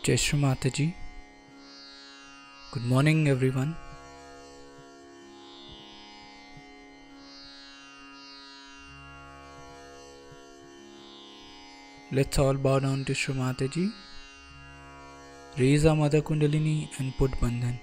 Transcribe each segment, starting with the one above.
Jai Shri Mataji. Good morning, everyone. Let's all bow down to Shri Mataji. Raise our Mother Kundalini and put Bandhan.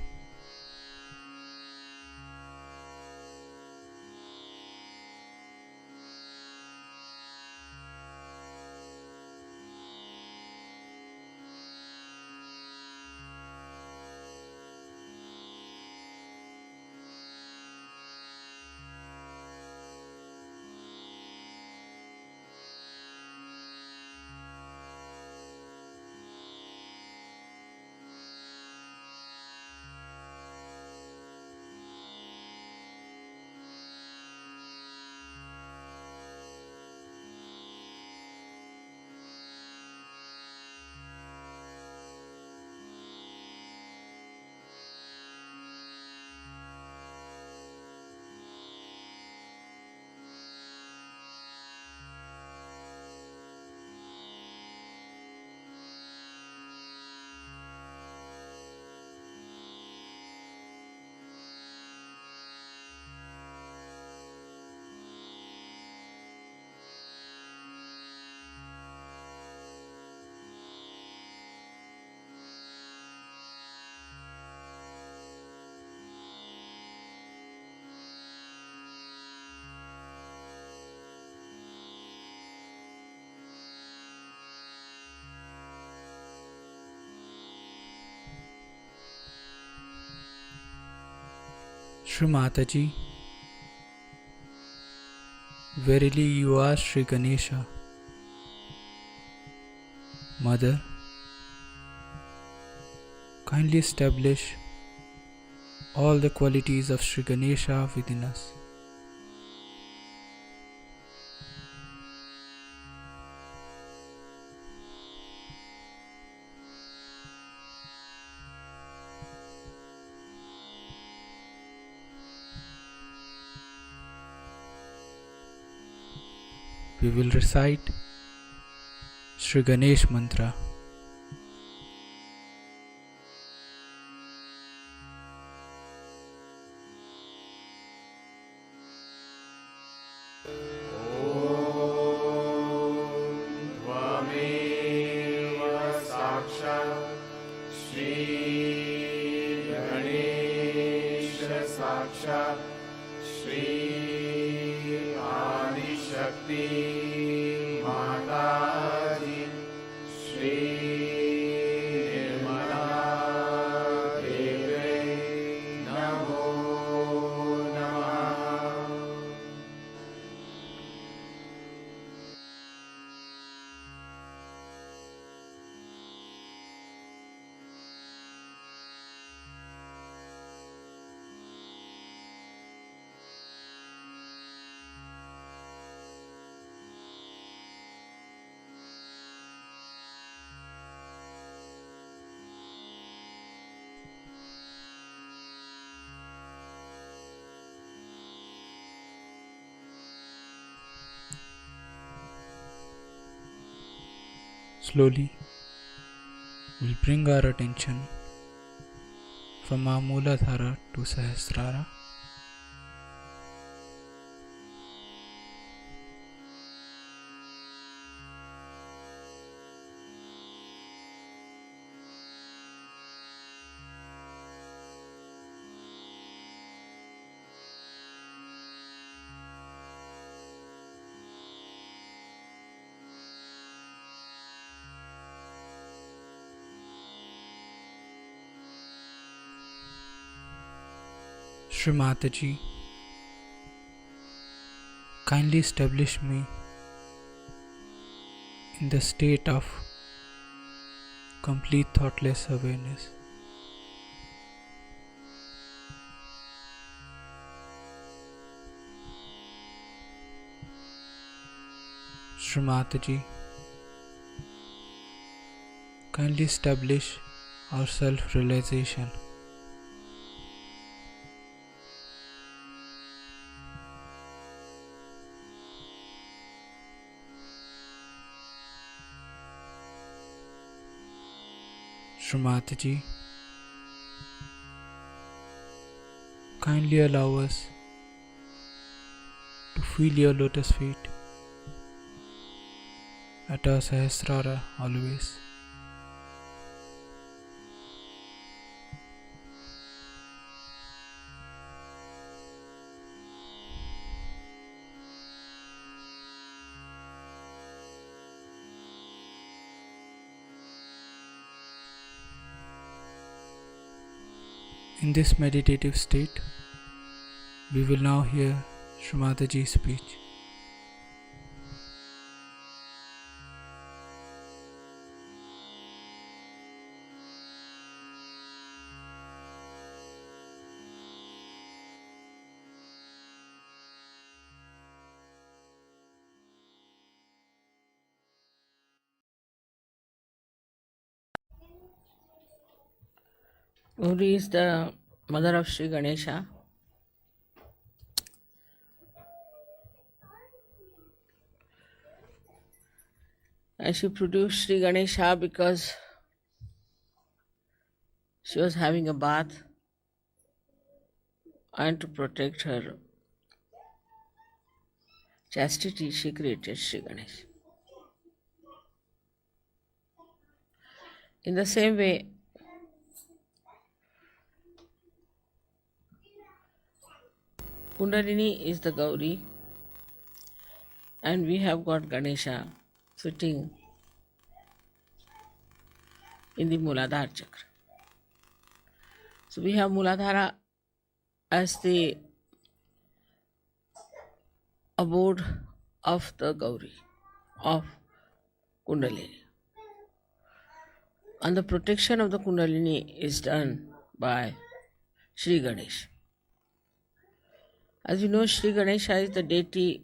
Shri Mataji, verily you are Shri Ganesha. Mother, kindly establish all the qualities of Shri Ganesha within us. We will recite Shri Ganesh Mantra. साक्षात् श्री आदिशक्ति माताजी श्री निर्मला देवी नमो नमः। Slowly, we'll bring our attention from our Mooladhara to Sahasrara. Shri Mataji, kindly establish me in the state of complete thoughtless awareness. Shri Mataji, kindly establish our self-realization. Srimataji, kindly allow us to feel your lotus feet at our Sahasrara always. In this meditative state, we will now hear Srimataji's speech. Gauri is the mother of Sri Ganesha. And she produced Sri Ganesha because she was having a bath, and to protect her chastity, she created Sri Ganesha. In the same way, Kundalini is the Gauri, and we have got Ganesha sitting in the Muladhara chakra. So we have Muladhara as the abode of the Gauri, of Kundalini. And the protection of the Kundalini is done by Sri Ganesha. As you know, Sri Ganesha is the deity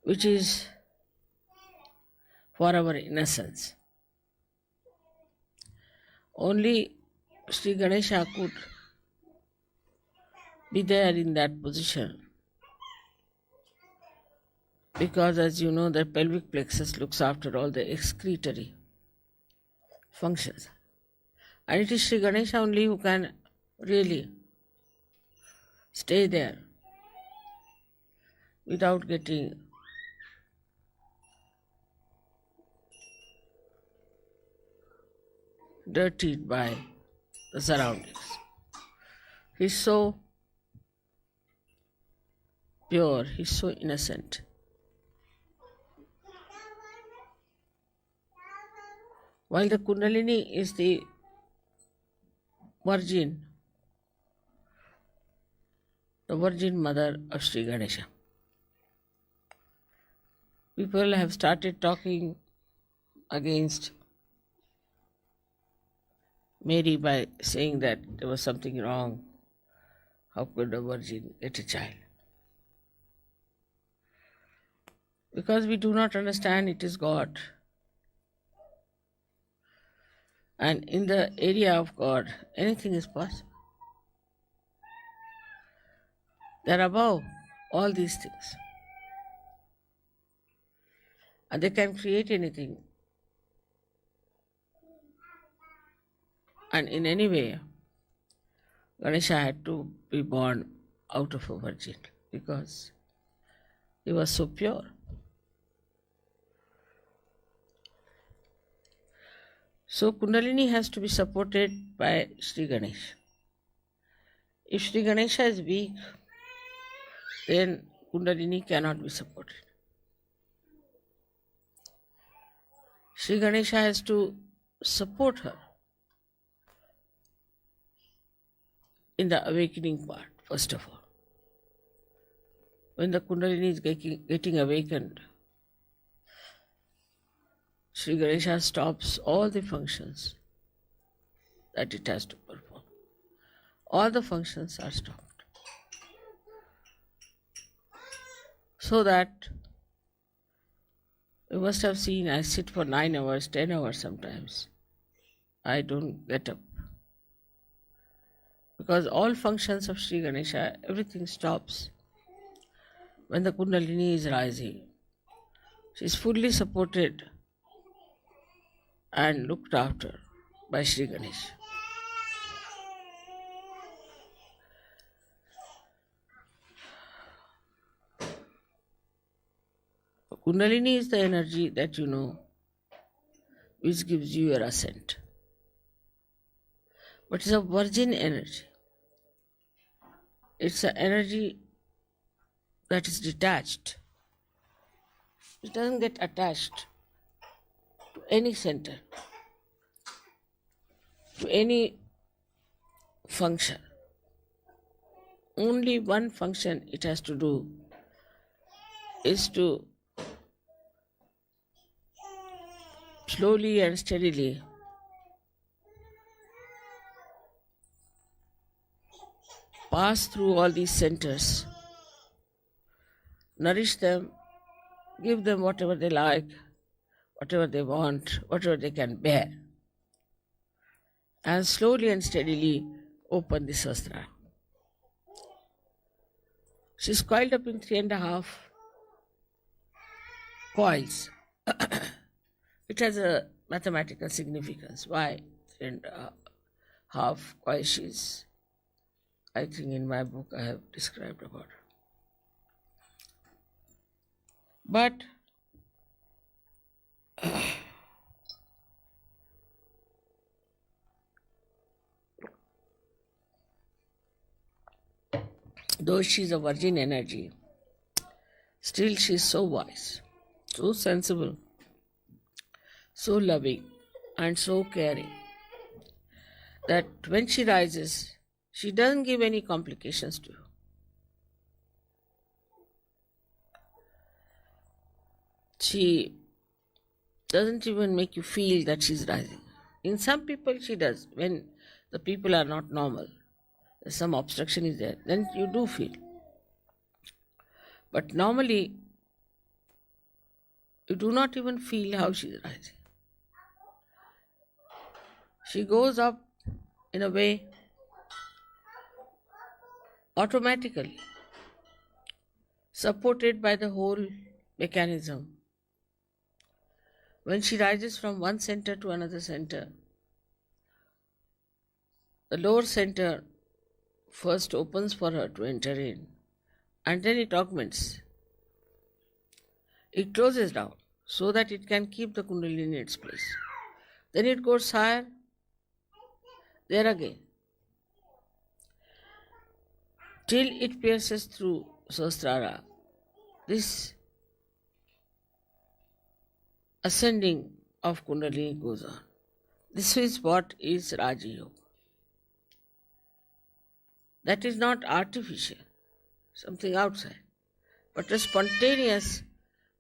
which is for our innocence. Only Sri Ganesha could be there in that position because, as you know, the pelvic plexus looks after all the excretory functions. And it is Sri Ganesha only who can really stay there without getting dirtied by the surroundings. He's so pure, he's so innocent. While the Kundalini is the virgin mother of Sri Ganesha. People have started talking against Mary by saying that there was something wrong. How could a virgin get a child? Because we do not understand it is God. And in the area of God, anything is possible. They are above all these things. And they can create anything. And in any way, Ganesha had to be born out of a virgin because he was so pure. So Kundalini has to be supported by Sri Ganesha. If Sri Ganesha is weak, then Kundalini cannot be supported. Sri Ganesha has to support her in the awakening part, first of all. When the Kundalini is getting awakened, Sri Ganesha stops all the functions that it has to perform. All the functions are stopped. So that you must have seen I sit for 9 hours, 10 hours sometimes. I don't get up. Because all functions of Sri Ganesha, everything stops when the Kundalini is rising. She is fully supported and looked after by Sri Ganesh. Kundalini is the energy that you know, which gives you your ascent. But it's a virgin energy. It's an energy that is detached. It doesn't get attached to any center, to any function. Only one function it has to do is to slowly and steadily pass through all these centers, nourish them, give them whatever they like, whatever they want, whatever they can bear, and slowly and steadily open the Sahasrara. She's coiled up in 3.5 coils. It has a mathematical significance. Why 3.5 coils? She's, I think in my book I have described about her. But though she's a virgin energy, still she's so wise, so sensible, so loving, and so caring that when she rises, she doesn't give any complications to you. She doesn't even make you feel that she's rising. In some people, she does. When the people are not normal, some obstruction is there, then you do feel. But normally, you do not even feel how she is rising. She goes up in a way automatically, supported by the whole mechanism. When she rises from one center to another center, the lower center first opens for her to enter in, and then it augments. It closes down so that it can keep the Kundalini in its place. Then it goes higher, there again, till it pierces through Sahasrara. This ascending of Kundalini goes on. This is what is Raja Yoga. That is not artificial, something outside, but a spontaneous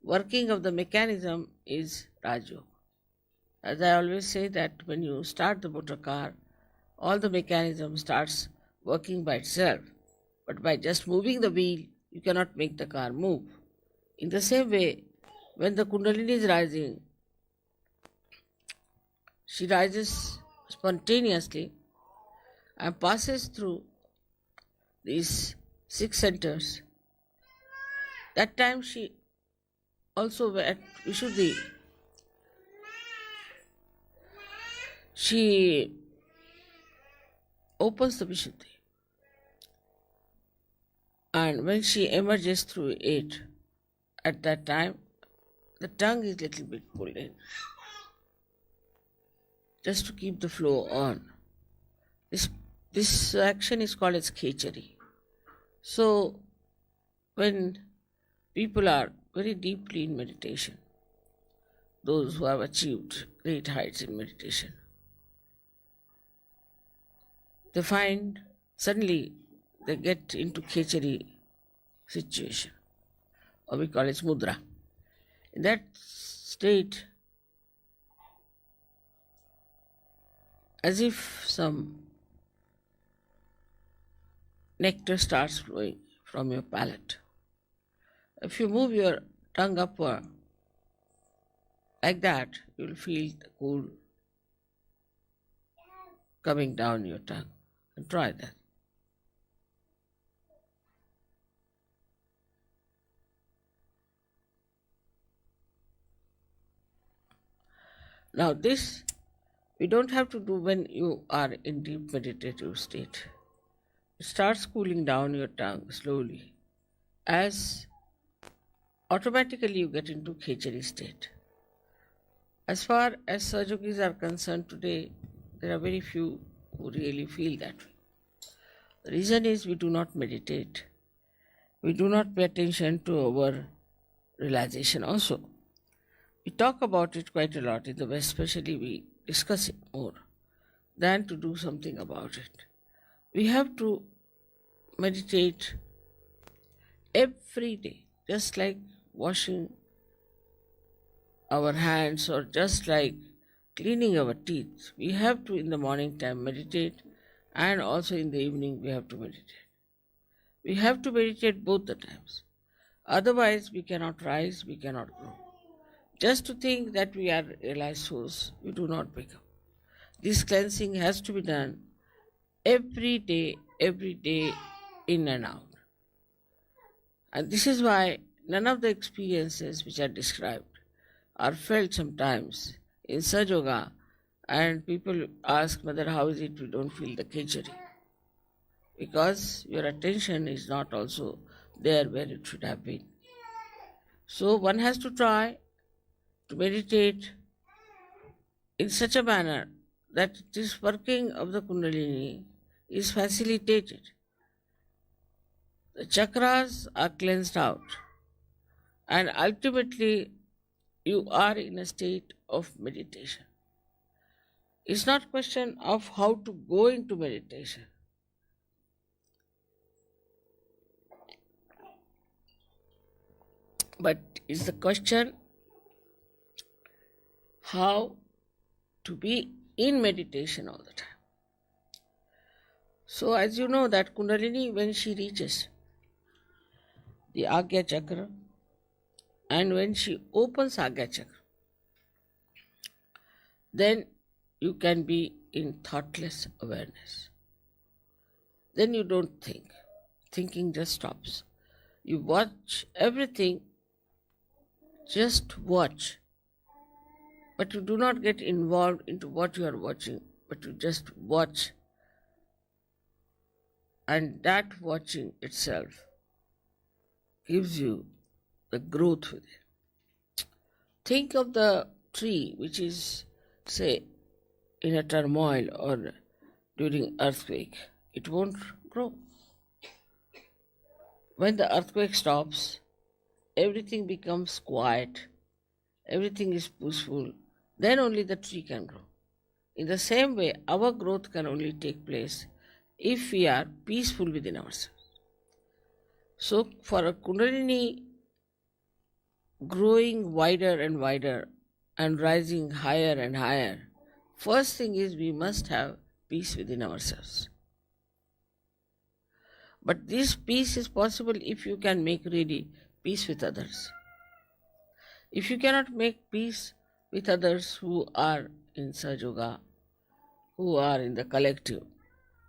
working of the mechanism is Raja Yoga. As I always say that when you start the motor car, all the mechanism starts working by itself, but by just moving the wheel, you cannot make the car move. In the same way, when the Kundalini is rising, she rises spontaneously and passes through these 6 centers. That time she also at Vishuddhi, she opens the Vishuddhi. And when she emerges through it, at that time, the tongue is a little bit pulled in, just to keep the flow on. This action is called as khechari. So, when people are very deeply in meditation, those who have achieved great heights in meditation, they find suddenly they get into khechari situation, or we call it mudra. In that state, as if some nectar starts flowing from your palate. If you move your tongue upward like that, you will feel the cool coming down your tongue. And try that. Now this We don't have to do when you are in deep meditative state. It starts cooling down your tongue slowly as automatically you get into khechari state. As far as Sahajogis are concerned today, there are very few who really feel that way. The reason is we do not meditate. We do not pay attention to our realization also. We talk about it quite a lot in the West, especially we discuss it more than to do something about it. We have to meditate every day, just like washing our hands or just like cleaning our teeth. We have to in the morning time meditate, and also in the evening we have to meditate. We have to meditate both the times. Otherwise we cannot rise, we cannot grow. Just to think that we are realized souls, we do not become. This cleansing has to be done every day, in and out. And this is why none of the experiences which are described are felt sometimes in Sahaja Yoga, and people ask, Mother, how is it we don't feel the khechari? Because your attention is not also there where it should have been. So one has to try to meditate in such a manner that this working of the Kundalini is facilitated. The chakras are cleansed out, and ultimately you are in a state of meditation. It's not a question of how to go into meditation. But it's the question how to be in meditation all the time. So as you know that Kundalini, when she reaches the Agya Chakra and when she opens Agya Chakra, then you can be in thoughtless awareness. Then you don't think. Thinking just stops. You watch everything, just watch. But you do not get involved into what you are watching, but you just watch. And that watching itself gives you the growth within. Think of the tree which is, say, in a turmoil or during earthquake. It won't grow. When the earthquake stops, everything becomes quiet, everything is peaceful, then only the tree can grow. In the same way, our growth can only take place if we are peaceful within ourselves. So, for a Kundalini growing wider and wider and rising higher and higher, first thing is we must have peace within ourselves. But this peace is possible if you can make really peace with others. If you cannot make peace with others who are in Sahaja Yoga, who are in the collective,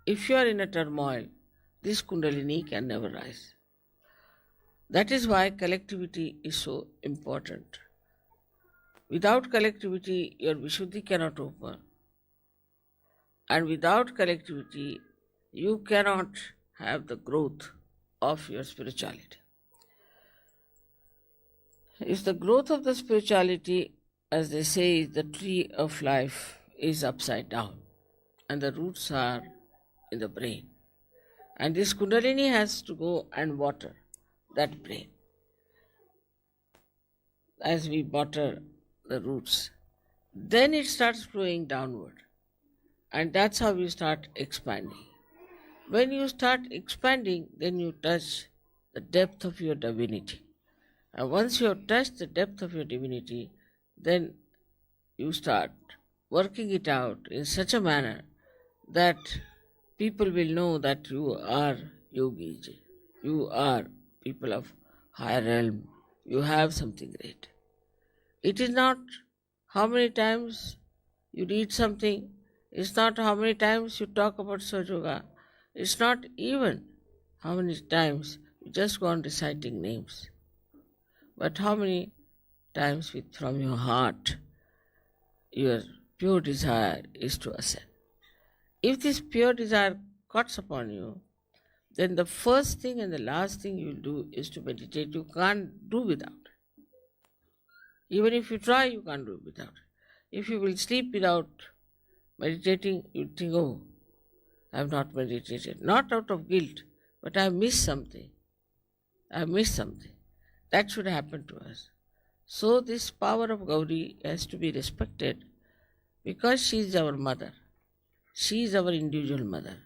if you are in a turmoil, this Kundalini can never rise. That is why collectivity is so important. Without collectivity, your Vishuddhi cannot open. And without collectivity, you cannot have the growth of your spirituality. If the growth of the spirituality, as they say, the tree of life is upside down and the roots are in the brain. And this Kundalini has to go and water that brain as we water the roots. Then it starts flowing downward, and that's how you start expanding. When you start expanding, then you touch the depth of your divinity. And once you have touched the depth of your divinity, then you start working it out in such a manner that people will know that you are yogis, you are people of higher realm, you have something great. It is not how many times you read something, it's not how many times you talk about Sahaja Yoga, it's not even how many times you just go on reciting names, but how many times from your heart you are pure desire is to ascend. If this pure desire cuts upon you, then the first thing and the last thing you'll do is to meditate. You can't do without it. Even if you try, you can't do without it. If you will sleep without meditating, you think, oh, I have not meditated. Not out of guilt, but I have missed something. I have missed something. That should happen to us. So this power of Gauri has to be respected because she is our mother. She is our individual mother.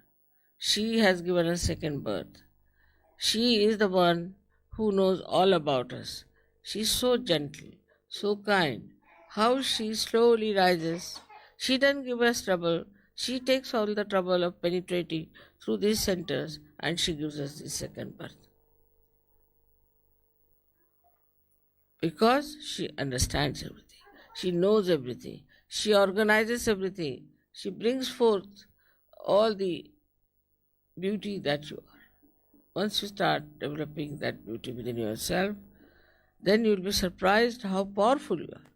She has given us second birth. She is the one who knows all about us. She is so gentle, so kind. How she slowly rises. She doesn't give us trouble. She takes all the trouble of penetrating through these centers and she gives us this second birth. Because she understands everything. She knows everything. She organizes everything. She brings forth all the beauty that you are. Once you start developing that beauty within yourself, then you will be surprised how powerful you are.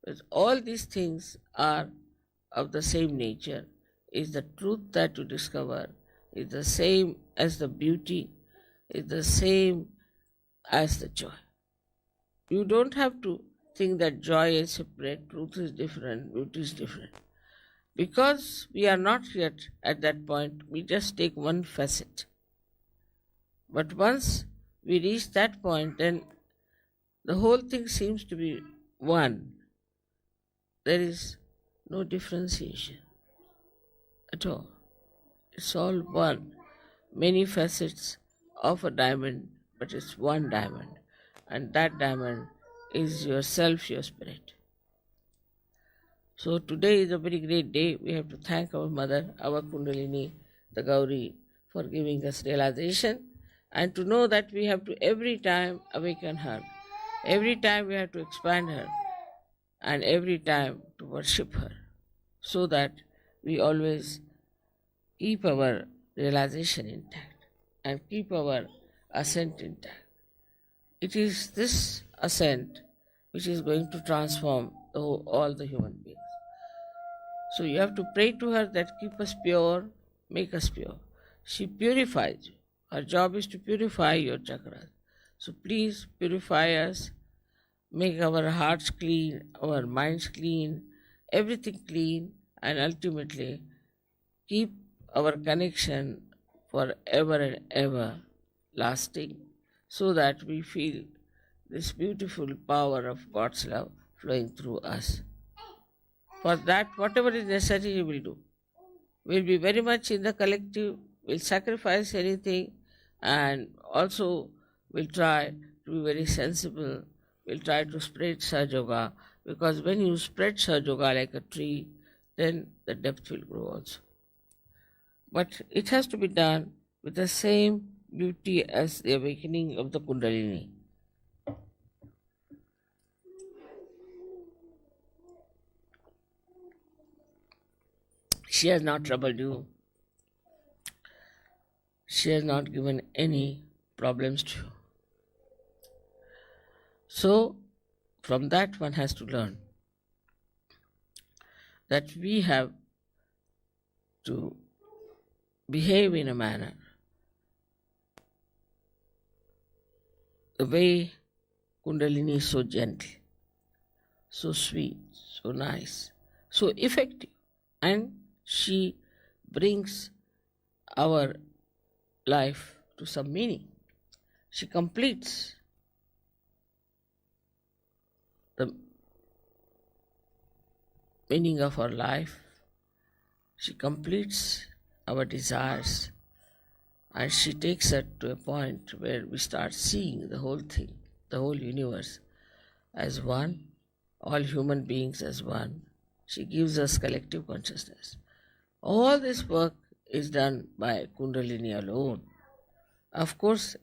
Because all these things are of the same nature. Is the truth that you discover, is the same as the beauty, is the same as the joy. You don't have to think that joy is separate, truth is different, beauty is different. Because we are not yet at that point, we just take one facet. But once we reach that point, then the whole thing seems to be one. There is no differentiation at all. It's all one. Many facets of a diamond, but it's one diamond. And that diamond is yourself, your spirit. So today is a very great day. We have to thank our mother, our Kundalini, the Gauri, for giving us realization and to know that we have to every time awaken her. Every time we have to expand her and every time to worship her so that we always keep our realization intact and keep our ascent intact. It is this ascent which is going to transform all the human beings. So you have to pray to her that keep us pure, make us pure. She purifies you. Her job is to purify your chakras. So please purify us, make our hearts clean, our minds clean, everything clean, and ultimately keep our connection forever and ever lasting so that we feel this beautiful power of God's love flowing through us. For that, whatever is necessary, we will do. We'll be very much in the collective, we'll sacrifice anything, and also we'll try to be very sensible. We'll try to spread Sahaja Yoga, because when you spread Sahaja Yoga like a tree, then the depth will grow also. But it has to be done with the same beauty as the awakening of the Kundalini. She has not troubled you. She has not given any problems to you. So, from that one has to learn that we have to behave in a manner the way Kundalini is so gentle, so sweet, so nice, so effective, and she brings our life to some meaning. She completes the meaning of our life. She completes our desires, and she takes us to a point where we start seeing the whole thing, the whole universe as one, all human beings as one. She gives us collective consciousness. All this work is done by Kundalini alone. Of course,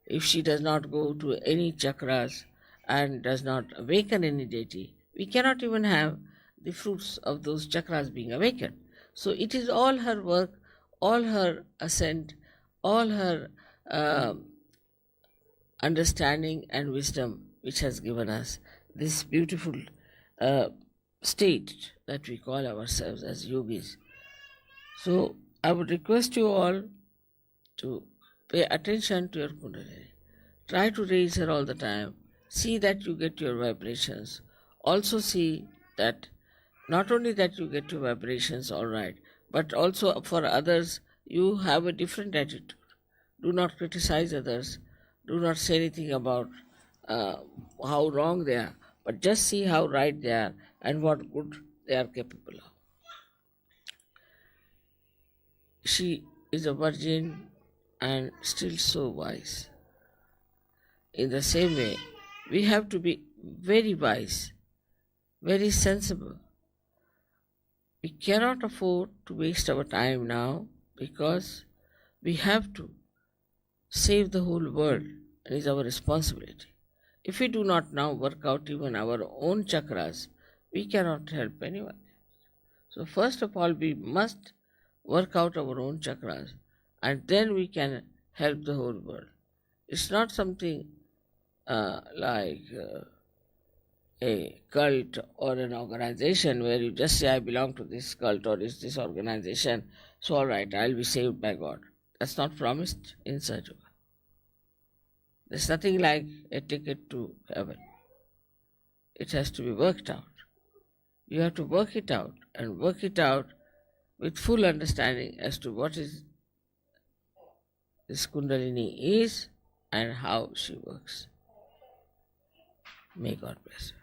if she does not go to any chakras and does not awaken any deity, we cannot even have the fruits of those chakras being awakened. So it is all her work, all her ascent, all her understanding and wisdom which has given us this beautiful state that we call ourselves as yogis. So I would request you all to pay attention to your Kundalini. Try to raise her all the time. See that you get your vibrations. Also see that not only that you get your vibrations all right, but also for others you have a different attitude. Do not criticize others. Do not say anything about how wrong they are, but just see how right they are and what good they are capable of. She is a virgin and still so wise. In the same way, we have to be very wise, very sensible. We cannot afford to waste our time now because we have to save the whole world, and it is our responsibility. If we do not now work out even our own chakras, we cannot help anyone. So first of all, we must work out our own chakras, and then we can help the whole world. It's not something like a cult or an organization where you just say, I belong to this cult or this organization, so all right, I'll be saved by God. That's not promised in Sahaja Yoga. There's nothing like a ticket to heaven. It has to be worked out. You have to work it out and work it out with full understanding as to what is this Kundalini is and how she works. May God bless you.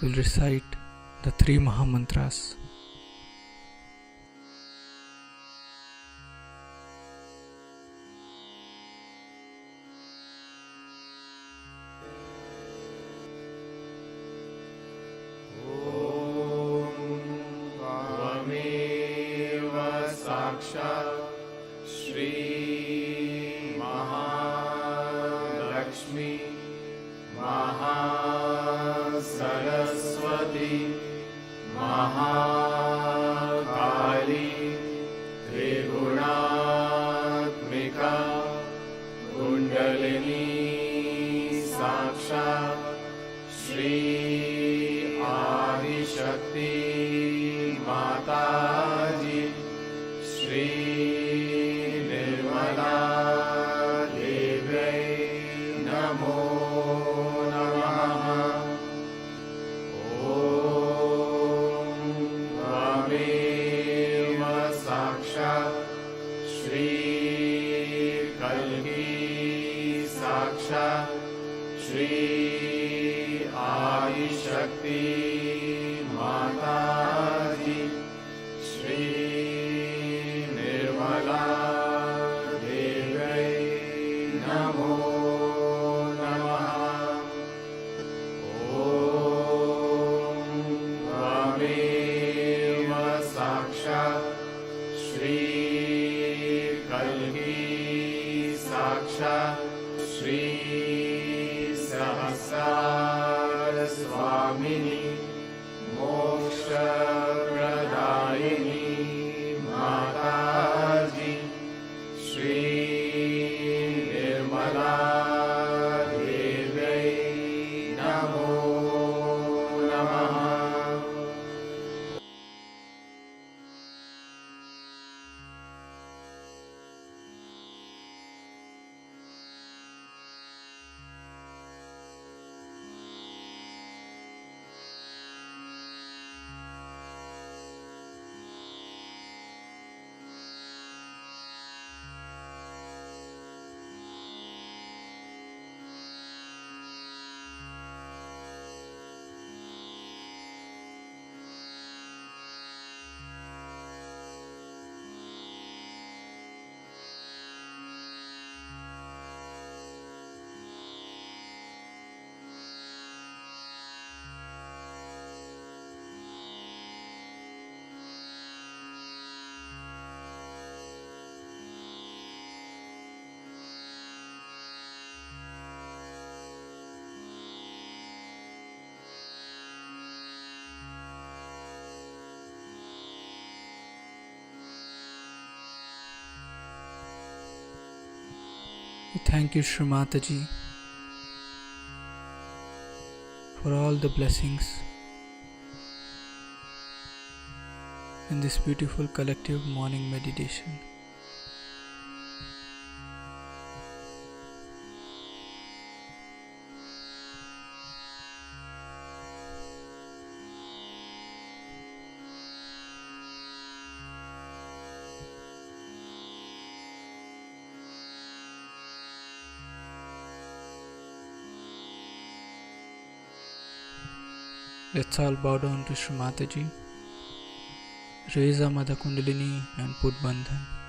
We'll recite the three Mahamantras. Om Vame Lakshmi Mahasaraswati Mahakali Triguణात्मिका Kundalini Sakshat Shri Adishakti Mataji Shri Nirmala Devi Namo Namaha Om Tvameva Sakshat Shri Kalki Sakshat Shri Adishakti Mataji Shri Nirmala Devi Namo Namaha Om Tvameva Sakshat Shri Kalki Sakshat Shri Sahasrara Swamini Moksha Pradayini Mataji Shri Nirmala Devi Namo Namaha We thank you, Shri Mataji, for all the blessings in this beautiful collective morning meditation. Let's all bow down to Shri Mataji, raise our Mother Kundalini and put Bandhan.